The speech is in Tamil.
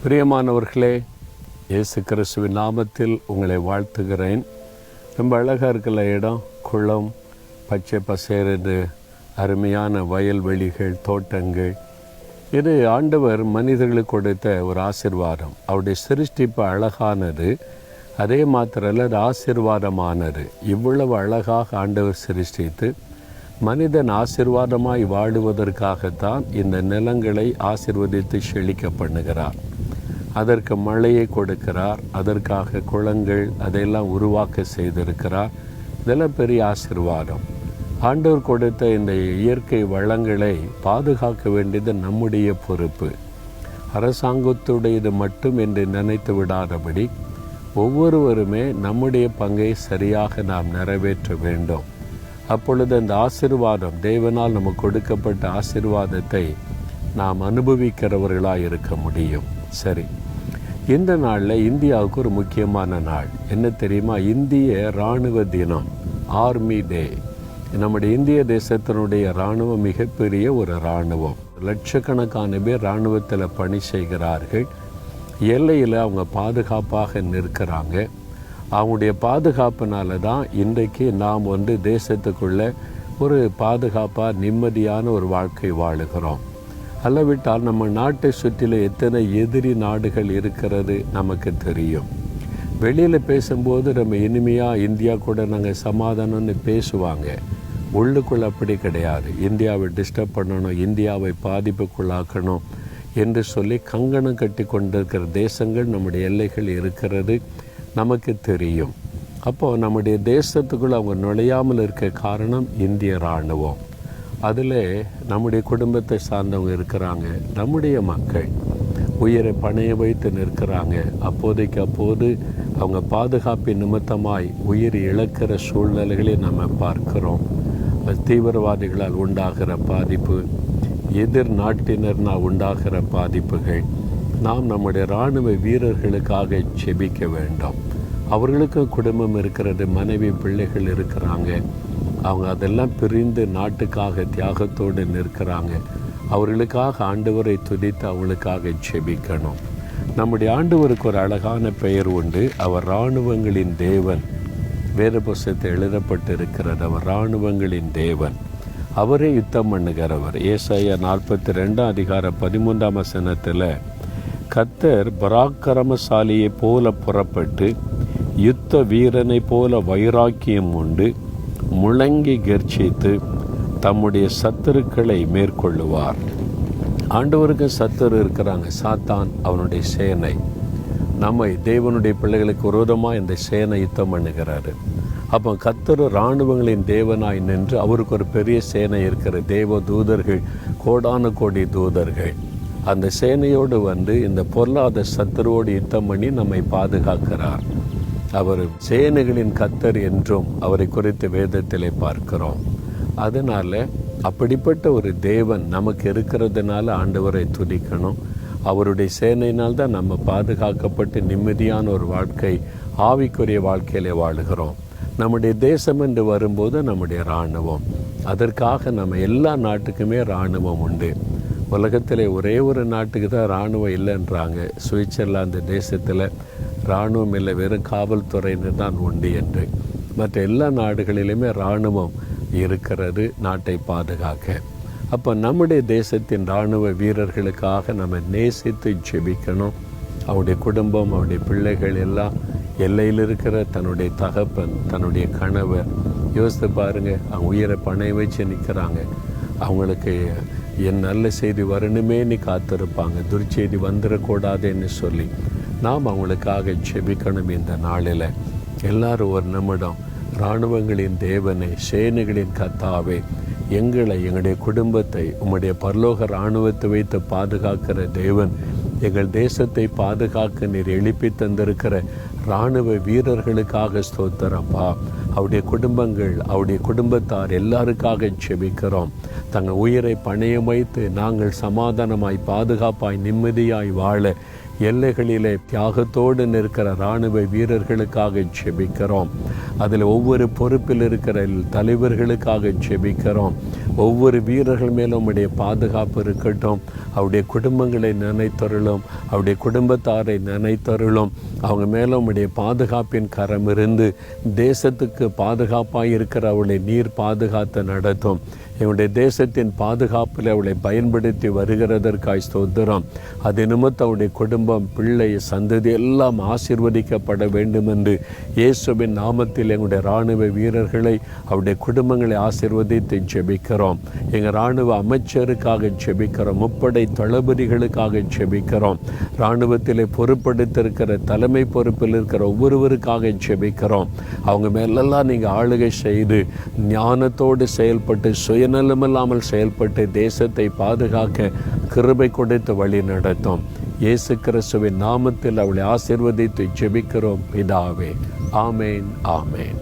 பிரியமானவர்களே, இயேசு கிறிஸ்துவின் நாமத்தில் உங்களை வாழ்த்துகிறேன். ரொம்ப அழகாக இருக்கிற இடம், குளம், பச்சை பசேரென்று அருமையான வயல்வெளிகள், தோட்டங்கள். இது ஆண்டவர் மனிதர்களுக்கு கொடுத்த ஒரு ஆசீர்வாதம். அவருடைய சிருஷ்டிப்பு அழகானது, அதே மாத்திரல்ல அது ஆசீர்வாதமானது. இவ்வளவு அழகாக ஆண்டவர் சிருஷ்டித்து மனிதன் ஆசீர்வாதமாய் வாழுவதற்காகத்தான் இந்த நிலங்களை ஆசீர்வதித்து செழிக்க பண்ணுகிறார். அதற்கு மழையை கொடுக்கிறார், அதற்காக குளங்கள் அதையெல்லாம் உருவாக்க செய்திருக்கிறார். இதெல்லாம் பெரிய ஆசீர்வாதம். ஆண்டவர் கொடுத்த இந்த இயற்கை வளங்களை பாதுகாக்க வேண்டியது நம்முடைய பொறுப்பு. அரசாங்கத்துடையது மட்டும் என்று நினைத்து விடாதபடி ஒவ்வொருவருமே நம்முடைய பங்கை சரியாக நாம் நிறைவேற்ற வேண்டும். அப்பொழுது அந்த ஆசீர்வாதம், தேவனால் நமக்கு கொடுக்கப்பட்ட ஆசீர்வாதத்தை நாம் அனுபவிக்கிறவர்களாக இருக்க முடியும். சரி, இந்த நாளில் இந்தியாவுக்கு ஒரு முக்கியமான நாள் என்ன தெரியுமா? இந்திய இராணுவ தினம், ஆர்மி டே. நம்முடைய இந்திய தேசத்தினுடைய இராணுவம் மிகப்பெரிய ஒரு இராணுவம். லட்சக்கணக்கான பேர் இராணுவத்தில் பணி செய்கிறார்கள். எல்லையில் அவங்க பாதுகாப்பாக நிற்கிறாங்க. அவங்களுடைய பாதுகாப்பினால தான் இன்றைக்கு நாம் தேசத்துக்குள்ளே ஒரு பாதுகாப்பாக நிம்மதியான ஒரு வாழ்க்கை வாழுகிறோம். அல்லவிட்டால் நம்ம நாட்டை சுற்றில எத்தனை எதிரி நாடுகள் இருக்கிறது நமக்கு தெரியும். வெளியில் பேசும்போது நம்ம இனிமையாக இந்தியா கூட நாங்கள் சமாதானம்னு பேசுவாங்க. உள்ளுக்குள்ளே அப்படி கிடையாது. இந்தியாவை டிஸ்டர்ப் பண்ணணும், இந்தியாவை பாதிப்புக்குள்ளாக்கணும் என்று சொல்லி கங்கணம் கட்டி கொண்டிருக்கிற தேசங்கள் நம்முடைய எல்லைகள் இருக்கிறது நமக்கு தெரியும். அப்போது நம்முடைய தேசத்துக்குள்ளே அவங்க நுழையாமல் இருக்க காரணம் இந்திய இராணுவம். அதில் நம்முடைய குடும்பத்தை சார்ந்தவங்க இருக்கிறாங்க. நம்முடைய மக்கள் உயிரை பணைய வைத்து நிற்கிறாங்க. அப்போது அவங்க பாதுகாப்பின் நிமித்தமாய் உயிர் இழக்கிற சூழ்நிலைகளை நம்ம பார்க்கிறோம். தீவிரவாதிகளால் உண்டாகிற பாதிப்பு, எதிர் நாட்டினர்னால் உண்டாகிற பாதிப்புகள். நாம் நம்முடைய இராணுவ வீரர்களுக்காக செபிக்க வேண்டும். அவர்களுக்கும் குடும்பம் இருக்கிறது, மனைவி பிள்ளைகள் இருக்கிறாங்க. அவங்க அதெல்லாம் பிரிந்து நாட்டுக்காக தியாகத்தோடு நிற்கிறாங்க. அவர்களுக்காக ஆண்டவரை துதித்து அவங்களுக்காக செபிக்கணும். நம்முடைய ஆண்டவருக்கு ஒரு அழகான பெயர் உண்டு. அவர் இராணுவங்களின் தேவன். வேத புஸ்தகத்தில் எழுதப்பட்டு இருக்கிறது, அவர் இராணுவங்களின் தேவன். அவரே யுத்தம் பண்ணுகிறவர். ஏசாயா 42:13 கர்த்தர் பராக்கிரமசாலியை போல புறப்பட்டு யுத்த வீரனை போல வைராக்கியம் உண்டு முழங்கி கர்ச்சித்து தம்முடைய சத்துருக்களை மேற்கொள்ளுவார். ஆண்டவருக்கு சத்துரு இருக்கிறாங்க, சாத்தான், அவனுடைய சேனை. நம்மை தேவனுடைய பிள்ளைகளுக்கு விரோதமாக இந்த சேனை யுத்தம் பண்ணுகிறாரு. அப்போ கர்த்தர் இராணுவங்களின் தேவனாய் நின்று அவருக்கு ஒரு பெரிய சேனை இருக்கிற தேவ தூதர்கள், கோடான கோடி தூதர்கள். அந்த சேனையோடு இந்த பொருளாத சத்துருவோடு யுத்தம் பண்ணி நம்மை பாதுகாக்கிறார். அவர் சேனைகளின் கர்த்தர் என்றும் அவரை குறித்து வேதத்திலே பார்க்கிறோம். அதனால் அப்படிப்பட்ட ஒரு தேவன் நமக்கு இருக்கிறதுனால ஆண்டவரை துதிக்கணும். அவருடைய சேனையினால் தான் நம்ம பாதுகாக்கப்பட்டு நிம்மதியான ஒரு வாழ்க்கை, ஆவிக்குரிய வாழ்க்கையிலே வாழுகிறோம். நம்முடைய தேசம் என்று வரும்போது நம்முடைய இராணுவம், அதற்காக நம்ம எல்லா நாட்டுக்குமே இராணுவம் உண்டு. உலகத்தில் ஒரே ஒரு நாட்டுக்கு தான் இராணுவம் இல்லைன்றாங்க. சுவிட்சர்லாந்து தேசத்தில் இராணுவம் இல்லை, வெறும் காவல்துறையினர் தான் உண்டு என்று. மற்ற எல்லா நாடுகளிலுமே இராணுவம் இருக்கிறது நாட்டை பாதுகாக்க. அப்போ நம்முடைய தேசத்தின் இராணுவ வீரர்களுக்காக நம்ம நேசித்து ஜெபிக்கணும். அவருடைய குடும்பம், அவருடைய பிள்ளைகள் எல்லாம் எல்லையில் இருக்கிற தன்னுடைய தகப்பன், தன்னுடைய கணவர், யோசித்து பாருங்கள், அவங்க உயிரை பணைய வச்சு நிற்கிறாங்க. அவங்களுக்கு என் நல்ல செய்தி வரணுமேன்னு காத்திருப்பாங்க, துர்ச்செய்தி வந்துடக்கூடாதுன்னு சொல்லி நாம் அவங்களுக்காக ஜெபிக்கணும். இந்த நாளில் எல்லாரும் ஒரு நிமிடம், இராணுவங்களின் தேவனை, சேனைகளின் கர்த்தாவே, எங்களை, எங்களுடைய குடும்பத்தை உம்முடைய பரலோக இராணுவத்தை வைத்து பாதுகாக்கிற தேவன், எங்கள் தேசத்தை பாதுகாக்க நீர் எழுப்பி தந்திருக்கிற இராணுவ வீரர்களுக்காக ஸ்தோத்திரப்பா. அவருடைய குடும்பங்கள், அவருடைய குடும்பத்தார் எல்லாருக்காக ஜெபிக்கிறோம். தங்கள் உயிரை பணையம் வைத்து நாங்கள் சமாதானமாய், பாதுகாப்பாய், நிம்மதியாய் வாழ எல்லைகளிலே தியாகத்தோடு நிற்கிற இராணுவ வீரர்களுக்காக ஜெபிக்கிறோம். அதில் ஒவ்வொரு பொறுப்பில் இருக்கிற தலைவர்களுக்காக ஜெபிக்கிறோம். ஒவ்வொரு வீரர்கள் மேலும் உடைய பாதுகாப்பு இருக்கட்டும். அவருடைய குடும்பங்களை நினைத்தருளும், அவருடைய குடும்பத்தாரை நினைத்தருளும். அவங்க மேலும் உடைய பாதுகாப்பின் கரம் இருந்து தேசத்துக்கு பாதுகாப்பாக இருக்கிற அவளை நீர் பாதுகாத்து நடத்தும். என்னுடைய தேசத்தின் பாதுகாப்பில் அவளை பயன்படுத்தி வருகிறதற்காய் ஸ்தோத்திரம். அது நிமித்தம் அவருடைய குடும்பம், பிள்ளை, சந்ததி எல்லாம் ஆசீர்வதிக்கப்பட வேண்டும் என்று இயேசுவின் நாமத்தில் எங்களுடைய இராணுவ வீரர்களை, அவருடைய குடும்பங்களை ஆசீர்வதித்து ஜெபிக்கிறோம். எங்கள் இராணுவ அமைச்சருக்காக ஜெபிக்கிறோம். முப்படை தளபதிகளுக்காக ஜெபிக்கிறோம். இராணுவத்திலே பொறுப்படுத்திருக்கிற தலைமை பொறுப்பில் இருக்கிற ஒவ்வொருவருக்காக ஜெபிக்கிறோம். அவங்க மேலெல்லாம் நீங்கள் ஆளுகை செய்து ஞானத்தோடு செயல்பட்டு சுயநலமில்லாமல் செயல்பட்டு தேசத்தை பாதுகாக்க கிருபை கொடுத்து வழி நடத்தும். இயேசு கிறிஸ்துவின் நாமத்தில் அவளை ஆசீர்வதித்து ஜெபிக்கிறோம் பிதாவே. ஆமேன், ஆமேன்.